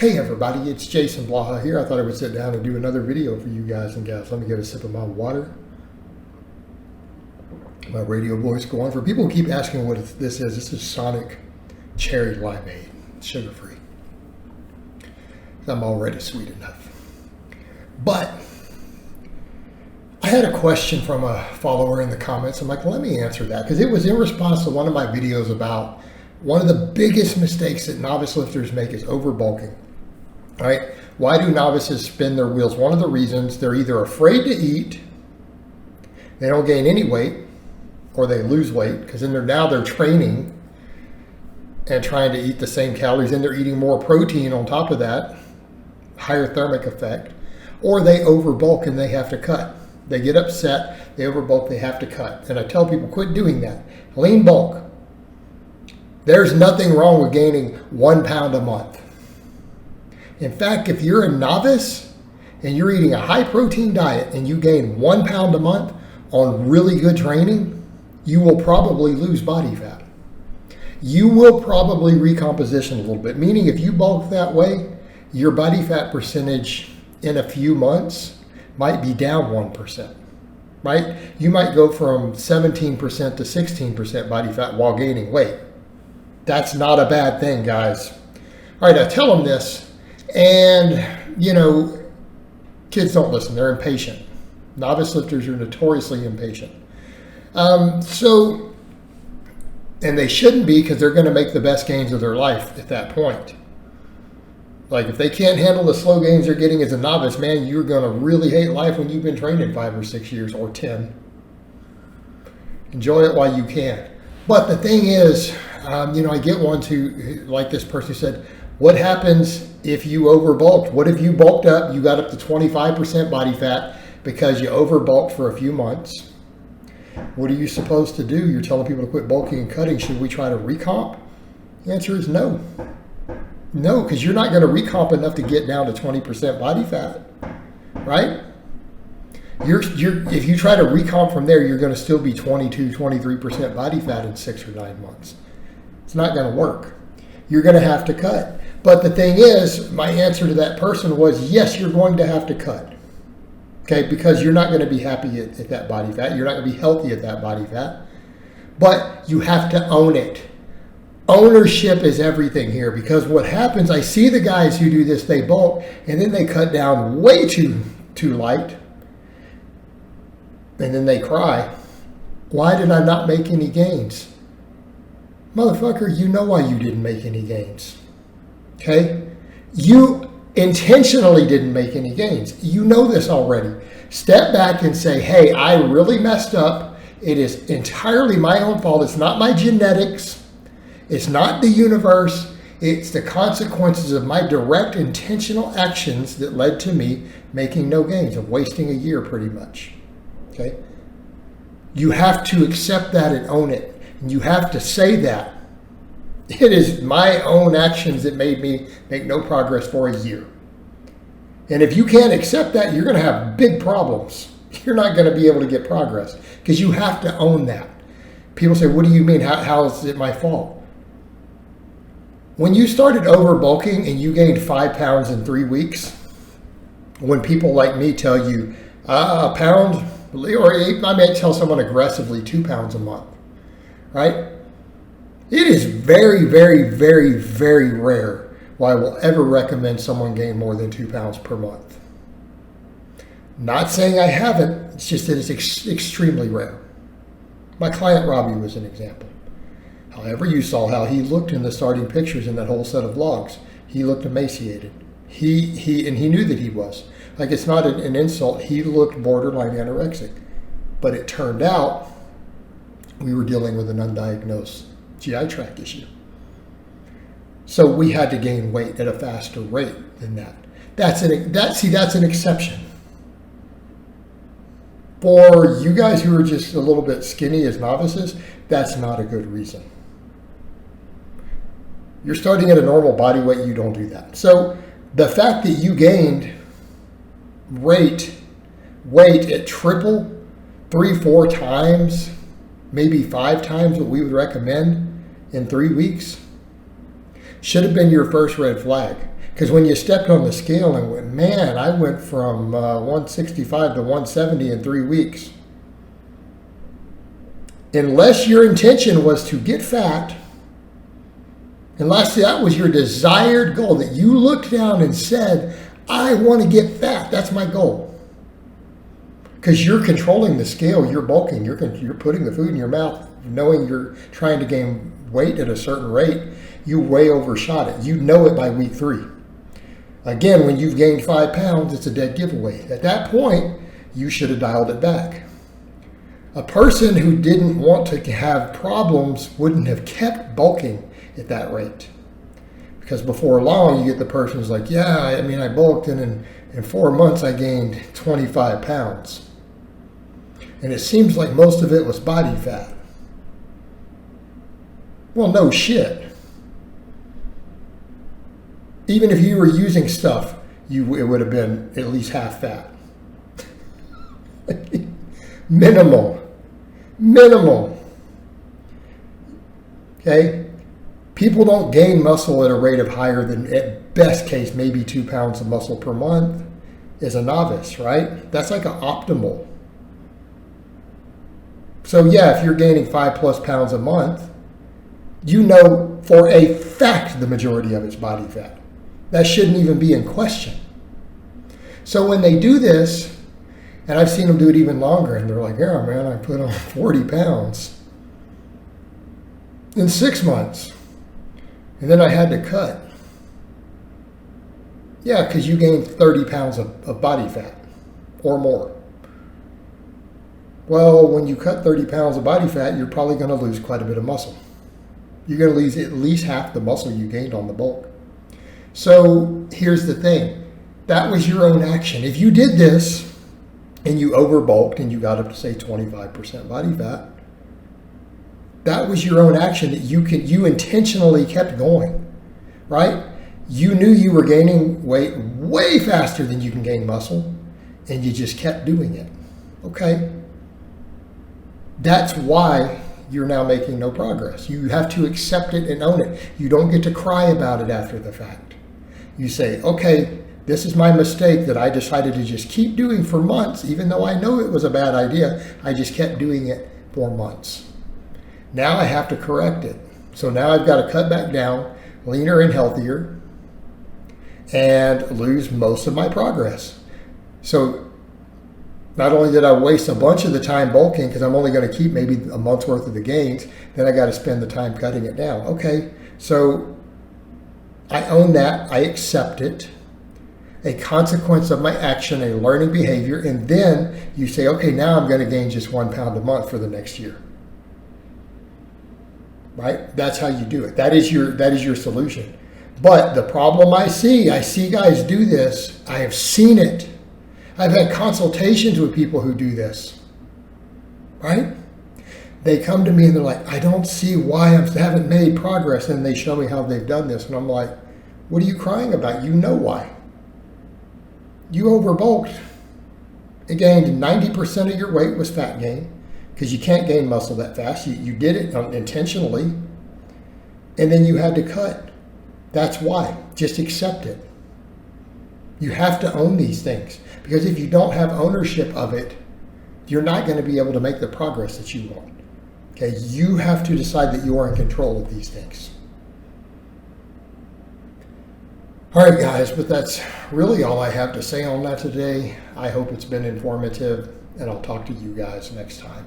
Hey everybody, it's Jason Blaha here. I thought I would sit down and do another video for you guys and gals. Let me get a sip of my water. My radio voice go on. For people who keep asking what this is Sonic Cherry Limeade, sugar free. I'm already sweet enough. But I had a question from a follower in the comments. I'm like, let me answer that, because it was in response to one of my videos about one of the biggest mistakes that novice lifters make is overbulking. Right? Why do novices spin their wheels? One of the reasons, they're either afraid to eat, they don't gain any weight, or they lose weight, because then they're training and trying to eat the same calories, and they're eating more protein on top of that, higher thermic effect, or they overbulk and they have to cut. They get upset, they overbulk, they have to cut. And I tell people, quit doing that. Lean bulk. There's nothing wrong with gaining 1 pound a month. In fact, if you're a novice and you're eating a high protein diet and you gain 1 pound a month on really good training, you will probably lose body fat. You will probably recomposition a little bit, meaning if you bulk that way, your body fat percentage in a few months might be down 1%, right? You might go from 17% to 16% body fat while gaining weight. That's not a bad thing, guys. All right, I tell them this. And, kids don't listen. They're impatient. Novice lifters are notoriously impatient. And they shouldn't be, because they're going to make the best gains of their life at that point. Like, if they can't handle the slow gains they're getting as a novice, man, you're going to really hate life when you've been training 5 or 6 years or 10. Enjoy it while you can. But the thing is, I get one like this person who said, what happens if you overbulked? What if you bulked up, you got up to 25% body fat because you overbulked for a few months? What are you supposed to do? You're telling people to quit bulking and cutting. Should we try to recomp? The answer is no. No, because you're not going to recomp enough to get down to 20% body fat, right? If you try to recomp from there, you're going to still be 22, 23% body fat in 6 or 9 months. It's not going to work. You're going to have to cut. But the thing is, my answer to that person was, yes, you're going to have to cut. Okay, because you're not going to be happy at that body fat. You're not going to be healthy at that body fat. But you have to own it. Ownership is everything here, because what happens, I see the guys who do this, they bulk, and then they cut down way too light, and then they cry. Why did I not make any gains? Motherfucker, you know why you didn't make any gains. Okay? You intentionally didn't make any gains. You know this already. Step back and say, hey, I really messed up. It is entirely my own fault. It's not my genetics. It's not the universe. It's the consequences of my direct intentional actions that led to me making no gains, of wasting a year pretty much. Okay? You have to accept that and own it. And you have to say that. It is my own actions that made me make no progress for a year. And if you can't accept that, you're going to have big problems. You're not going to be able to get progress, because you have to own that. People say, what do you mean? How is it my fault? When you started overbulking and you gained 5 pounds in 3 weeks, when people like me tell you a pound, or I may tell someone aggressively 2 pounds a month, right? It is very, very, very, very rare why I will ever recommend someone gain more than 2 pounds per month. Not saying I haven't, it's just that it's extremely rare. My client Robbie was an example. However, you saw how he looked in the starting pictures in that whole set of vlogs. He looked emaciated. And he knew that he was. Like, it's not an insult. He looked borderline anorexic. But it turned out we were dealing with an undiagnosed GI tract issue. So we had to gain weight at a faster rate than that. That's an exception. For you guys who are just a little bit skinny as novices, that's not a good reason. You're starting at a normal body weight, you don't do that. So the fact that you gained weight at triple, 3-4 times, maybe 5 times what we would recommend in 3 weeks, should have been your first red flag. Because when you stepped on the scale and went, man, I went from 165 to 170 in 3 weeks. Unless your intention was to get fat, unless that was your desired goal, that you looked down and said, I want to get fat, that's my goal. Because you're controlling the scale, you're bulking, you're putting the food in your mouth, knowing you're trying to gain weight at a certain rate, you way overshot it. You know it by week 3. Again, when you've gained 5 pounds, it's a dead giveaway. At that point, you should have dialed it back. A person who didn't want to have problems wouldn't have kept bulking at that rate. Because before long, you get the person who's like, yeah, I bulked, and in 4 months, I gained 25 pounds. And it seems like most of it was body fat. Well, no shit. Even if you were using stuff, it would have been at least half fat. Minimal. Okay? People don't gain muscle at a rate of higher than, at best case, maybe 2 pounds of muscle per month as a novice, right? That's like an optimal. So yeah, if you're gaining 5+ pounds a month, you know for a fact the majority of it's body fat. That shouldn't even be in question. So when they do this, and I've seen them do it even longer, and they're like, yeah, man, I put on 40 pounds in 6 months, and then I had to cut. Yeah, because you gained 30 pounds of body fat or more. Well, when you cut 30 pounds of body fat, you're probably going to lose quite a bit of muscle. You're going to lose at least half the muscle you gained on the bulk. So here's the thing. That was your own action. If you did this and you overbulked and you got up to, say, 25% body fat, that was your own action that you intentionally kept going, right? You knew you were gaining weight way faster than you can gain muscle, and you just kept doing it. Okay? That's why you're now making no progress. You have to accept it and own it. You don't get to cry about it after the fact. You say, okay, this is my mistake that I decided to just keep doing for months, even though I know it was a bad idea. I just kept doing it for months. Now I have to correct it. So now I've got to cut back down, leaner and healthier, and lose most of my progress. So not only did I waste a bunch of the time bulking, because I'm only going to keep maybe a month's worth of the gains, then I got to spend the time cutting it down. Okay, so I own that. I accept it. A consequence of my action, a learning behavior, and then you say, okay, now I'm going to gain just 1 pound a month for the next year. Right? That's how you do it. That is your solution. But the problem I see guys do this. I have seen it. I've had consultations with people who do this. Right? They come to me and they're like, I don't see why I haven't made progress. And they show me how they've done this. And I'm like, what are you crying about? You know why. You overbulked. It gained 90% of your weight was fat gain, because you can't gain muscle that fast. You did it intentionally, and then you had to cut. That's why. Just accept it. You have to own these things, because if you don't have ownership of it, you're not going to be able to make the progress that you want. Okay, you have to decide that you are in control of these things. All right, guys, but that's really all I have to say on that today. I hope it's been informative, and I'll talk to you guys next time.